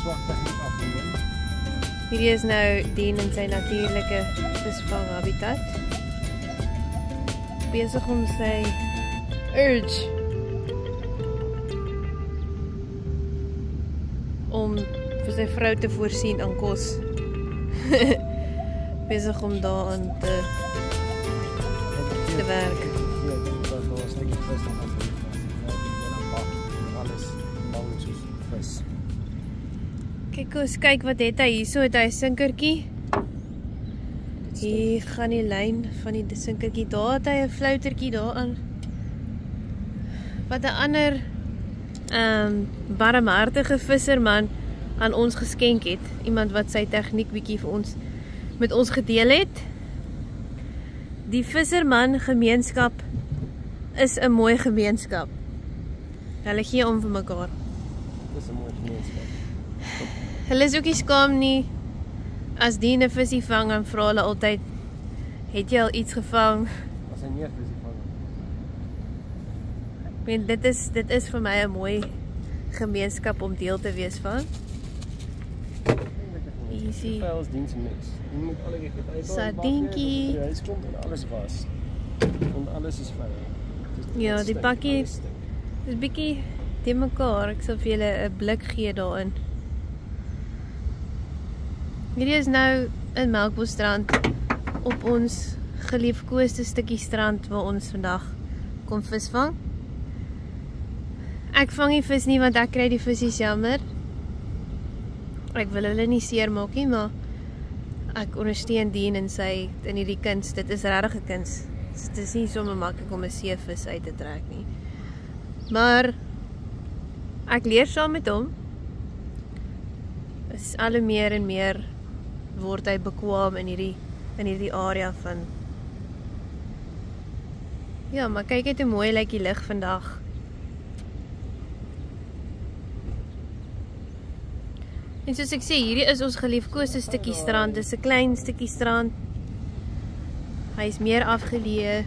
swak tegniek afgeneem. Hierdie is nou Dean in sy natuurlike visvanghabitat. Besig om sy urge om vir sy vrou te voorsien aan kos. Besig om daaraan te werk. Kyk ons kyk wat het hy hierso, het hy 'n sinkertjie. Hier gaan die lyn van die sinkertjie, daar het hy 'n floutertjie daaraan. Wat 'n ander barmhartige visserman aan ons geskenk het. Iemand wat sy tegniek bietjie vir ons met ons gedeel het. Die visserman gemeenskap is 'n mooi gemeenskap. Hulle gee om vir mekaar. Dis 'n mooi gemeenskap. Hulle is ook nie skaam nie. As die 'n visie vang, dan vra hulle altyd, het jy al iets gevang? As hy nie 'n visie vang. Ek meen, dit is vir my 'n mooi gemeenskap om deel te wees van. Easy. Vuil diens mens. Jy moet al die sardientjie. Ja, dit kom en alles was. En alles is vuil. Ja, die bakkie is bietjie te mekaar. Ek sal vir julle 'n blik gee daarin. Hierdie is nou in Melkbosstrand op ons geliefkoeste stukkie strand waar ons vandag kom visvang. Ek vang nie vis nie want ek kry die visies jammer. Ek wil hulle nie seermaak nie, maar ek ondersteun Dean in hierdie kuns. Dit is regtig 'n kuns. Dit is nie sommer maklik om 'n seevis uit te trek nie. Maar ek leer saam met hom. Is al hoe meer en meer word hy bekwam in hierdie area van. Ja, maar kyk net hoe mooi lyk die lig vandag. En soos ek sê, hierdie is ons geliefkoeste stukkie strand. Dis 'n klein stukkie strand. Hy is meer afgeleë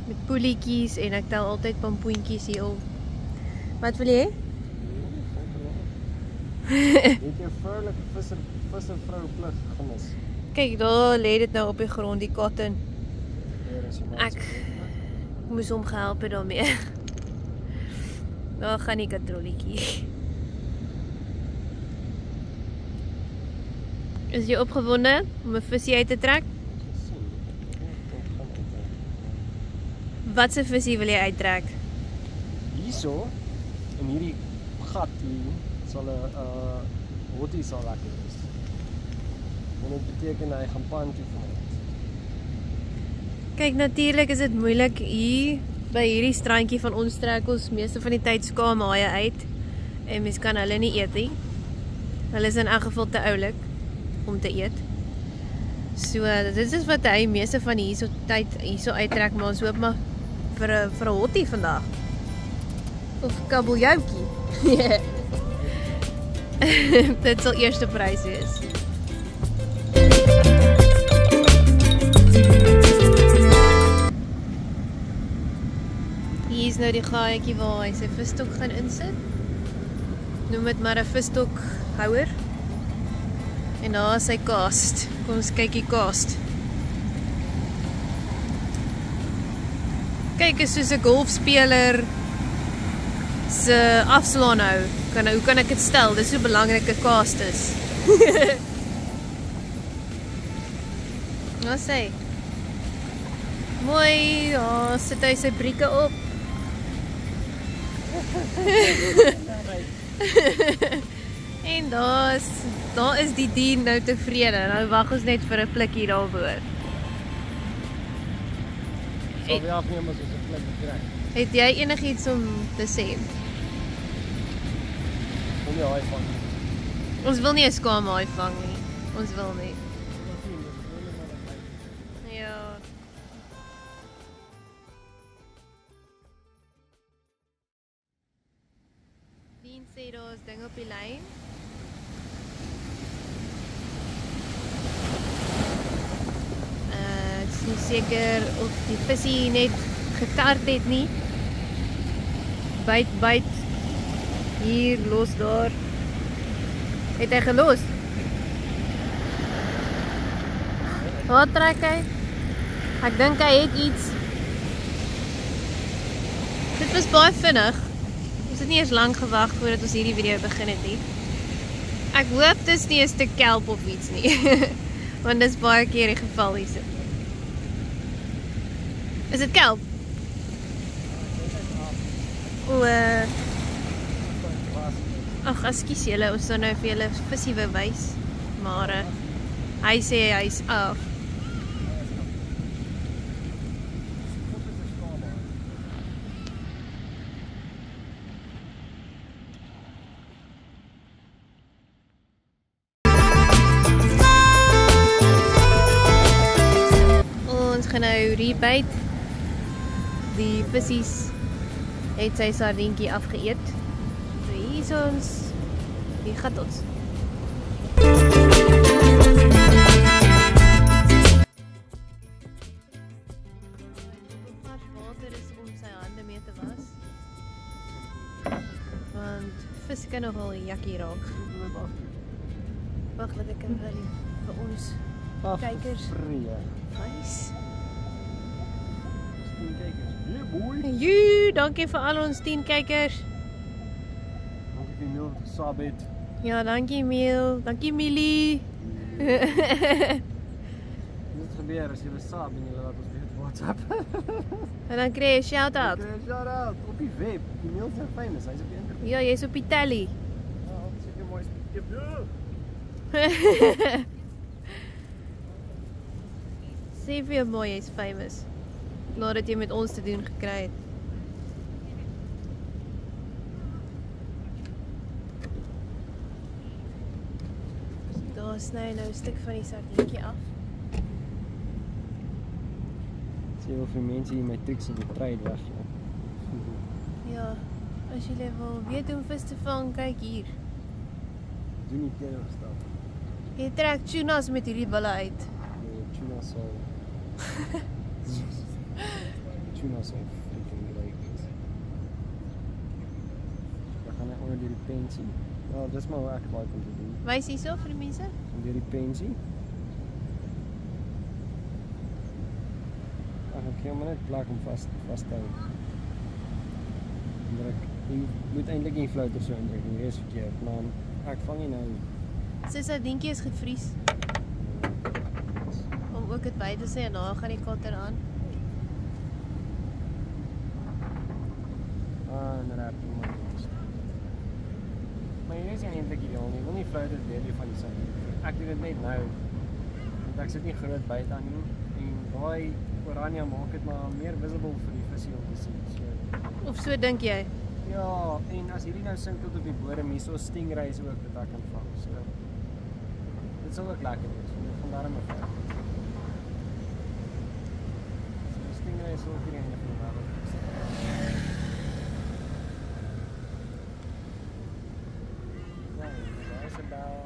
met poelietjies en ek tel altyd pampoentjies hier op. Wat wil jy? Het jy 'n vroulike visservrou plig gemis? Kyk, daar lê dit nou op die grond, die cotton. Ek moes hom gehelp het daarmee. Daar gaan die katrolletjie. Is jy opgewonde om 'n visie uit te trek? Wat se visie wil jy uittrek? Hierso in hierdie gat hier sal 'n hottie sal lekker wees. En dit beteken hy gaan pan toe van dit. Kyk, natuurlik is dit moeilik hier by hierdie strandjie van ons trek ons meeste van die tyd skaam haie uit en mens kan hulle nie eet nie. Hulle is in elk geval te oulik om te eet. So dit is wat hy meeste van hierso uittrek, maar ons hoop maar vir 'n hottie vandag. Of kabeljauwtjie. Dit sal eerste prys wees. Hier is nou die gaatjie waar hy sy visstok gaan insit. Noem dit maar 'n visstokhouer. En daar is sy cast. Kom ons kyk die cast. Kyk, is soos 'n golfspeler se afslaan nou. Hoe kan ek dit stel? Dis so 'n belangrike cast is. Nou sê. Mooi, daar sit hy sy brieke op. En daar is die Dean nou tevrede. Nou wag ons net vir 'n plukkie daarvoor. Sal jy afneem as ons 'n plukkie kry? Het jy enigiets om te sê? Kom jy haai vang? Ons wil nie 'n skaam haai vang nie. Ons wil nie. Ja. Dean sê daar is ding op die lyn. Ek is nie seker of die visie net getart het nie. Byt. Hier, los daar. Het hy gelos? Wat trek hy? Ek dink hy het iets. Dit was baie vinnig. Ons het nie eers lang gewag voordat ons hierdie video begin het nie. Ek hoop dit is nie 'n stuk kelp of iets nie. Want dit is baie keer die geval hierso. Is dit kelp? O, ag, ekskuus julle, ons sou nou vir julle visie wou wys. Maar hy sê hy's af. Ons gaan nou rebyt. Die visies het sy sardientjie afgeëet. So hier is ons. Hier gaan ons. Vars water is om sy hande mee te was. Want vis kan nogal jakkie raak. Wag, laat ek hom vir ons kykers wys. 10 kykers. Yeah, boy. Joe, dankie vir al ons 10 kykers. Dankie vir Miel Sabet. Ja, dankie Miel. Dankie Millie. Dit gebeur as jy saam en jy laat ons weet WhatsApp. En dan kry jy 'n shout-out. Okay, shout out op die web. Die Miel is famous. Hy's op die internet. Ja, jy's op die telly. Ja, seker mooi skep. Sê vir jou mooi, jy's famous. Nadat jy met ons te doen gekry het. Daar sny nou 'n stuk van die sardientjie af. Sê wel vir mense hier my triks op die trade weg. Ja, as jy wil weet hoe om vis te vang, kyk hier. Doen nie teenoor stap. Jy trek tunas met hierdie bulle uit. Nee, tuna sal. Tuna sal freaking great. Dan gaan ek onder die pensie. Ja, dis maar hoe ek baie kom te doen. Wys hierso vir die mense. Onder die pensie. Ek gee hom net plak om vas te hou. Druk. Jy moet eintlik nie flouter so indruk nie, dis verkeerd, maar ek vang nie nou. Sy sardientjie is gevries. Om ook dit by te sê en nou gaan die katter aan. En rap maar. Maar jy is nie eintlik ideaal nie. Ek wil nie flouter deel van die sy. Ek doen dit net nou. Want ek sit nie groot buite aan nie. En daai oranje maak dit maar meer visible vir die visie om te sien. So. Of so dink jy? Ja, en as hierdie nou sink tot op die bodem, hier so stingrays ook wat ek kan vang. So dit sal ook lekker wees. Dit gaan daarom af. So stingrays ook hier in die wêreld. Ja, dit is about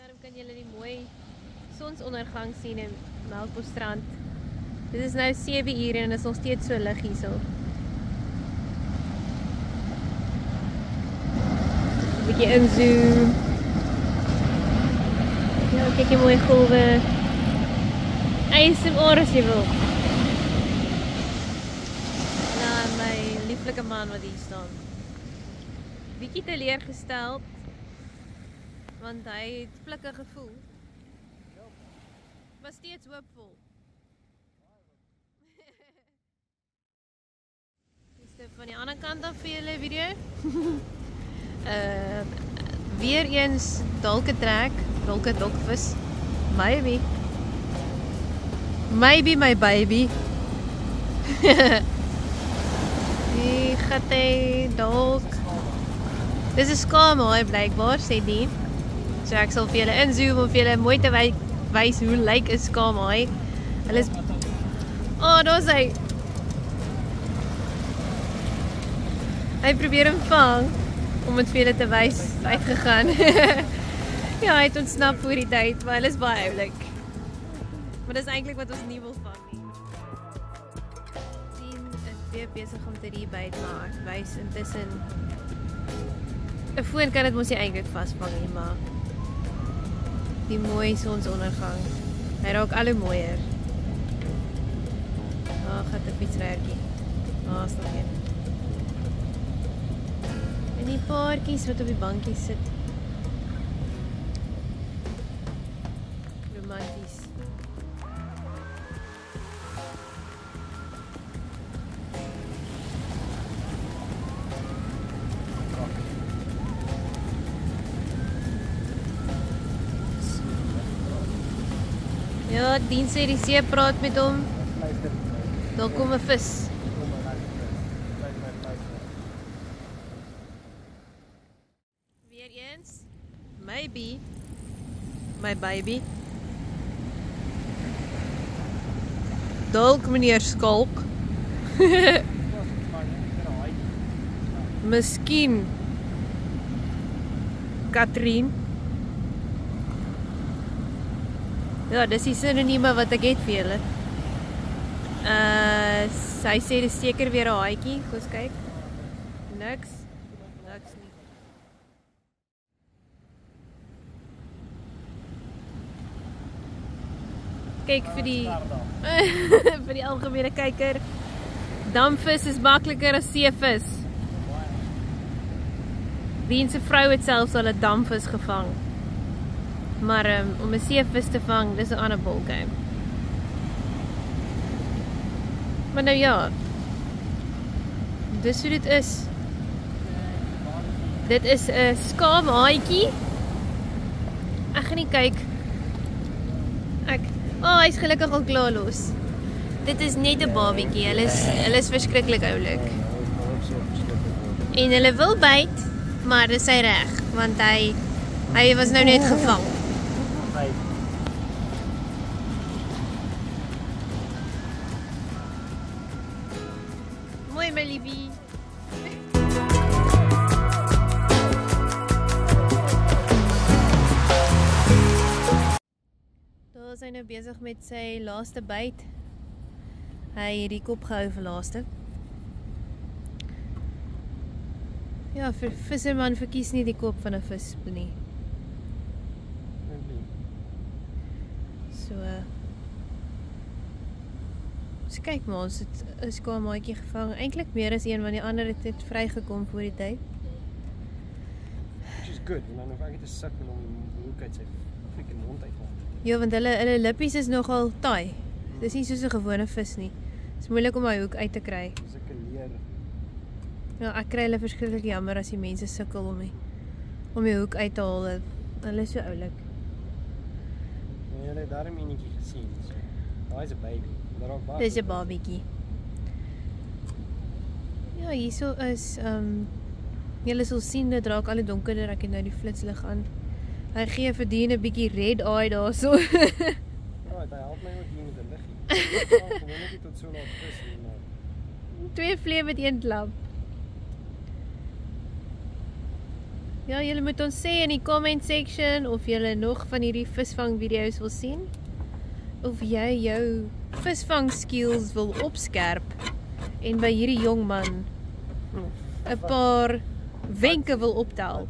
Daarom kan julle die mooi sonsondergang sien in Melkbosstrand. Dit is nou 7 uur en is nog steeds so lig hierso. 'n Bietjie inzoom. Ja, kyk jy mooi golwe. ASMR as jy wil. Nou, my lieflike man wat hier staan. Bietjie teleurgesteld. Want hy het plikke gevoel. Was steeds hoopvol. Dis van die ander kant af vir julle video. Weer eens dalk 'n trek, dalk 'n dokvis. Maybe. Maybe my baby. Die gaat hy dalk. Dis 'n skaamhaai blykbaar, sê die. So ek sal vir julle inzoom om vir julle mooi te wys hoe lyk 'n skaamhaai. Hulle is daar's hy. Hy probeer hom vang om dit vir julle te wys. Uitgegaan. Ja, hy het ontsnap voor die tyd, maar hulle is baie oulik. Maar dis eintlik wat ons nie wil vang nie. weer besig om te rebyt, maar ek wys intussen 'n foon kan dit mos nie eintlik vasvang nie, maar die mooi sonsondergang. Hy raak al hoe mooier. Gaat 'n fietsryertjie. Is nog een. En die paartjies wat op die bankies sit. Romanties. Ja, Dien sê die see praat met hom. Daar kom 'n vis. Weer eens. Maybe. My baby. Dalk meneer Skalk. Miskien Katrien. Ja, dis die sinonieme wat ek het vir julle. Sy sê dis seker weer 'n haatjie. Kom ons kyk. Niks nie. Kyk vir die vir die algemene kyker. Damvis is makliker as seevis. Dien se vrou het selfs al 'n damvis gevang. Maar om 'n seevis te vang, dis 'n ander ballgame. Maar nou ja, dis hoe dit is. Dit is 'n skaamhaatjie. Ek gaan nie kyk. Hy is gelukkig al klaar los. Dit is net 'n babietjie. Hulle is verskriklik oulik. En hulle wil byt, maar dis sy reg, want hy was nou net gevang. Mooi my liefie. Daar is hy nou besig met sy laaste byt. Hy het die kop gehou vir laaste. Ja, vir visserman verkies nie die kop van 'n vis nie. So kyk maar, ons het 'n skaamhaatjie gevang. Eintlik meer as een, want die ander het vrygekom voor die tyd. Which is good, want dan hoef ek net te sukkel om die hoek uit sy freaking mond uit te haal. Ja, want hulle lippies is nogal taai. Dis nie soos 'n gewone vis nie. Dit is moeilik om hy hoek uit te kry. Dis 'n leer. Ja, ek kry hulle verskriklik jammer as die mense sukkel om die hoek uit te haal. Hulle is so oulik. Nee, jy het daar 'n minietjie gesien. So. Daai is 'n baby. Dis 'n babietjie. Ja, hierso is julle sal sien dit raak al hoe donkerder. Ek het nou die flitslig aan. Hy gee vir Dien 'n bietjie red eye daarso. Ja, hy help my ook hier met 'n liggie. Ek kan gewoon net tot so laat vis nie, maar 2 vlee met 1 klap. Ja, julle moet ons sê in die comment section of julle nog van hierdie visvang video's wil sien. Of jy jou visvang skills wil opskerp en by hierdie jong man 'n paar wenke wil optel.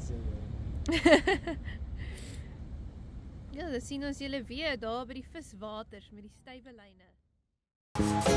Ja, dan sien ons julle weer daar by die viswaters met die stywe lyne.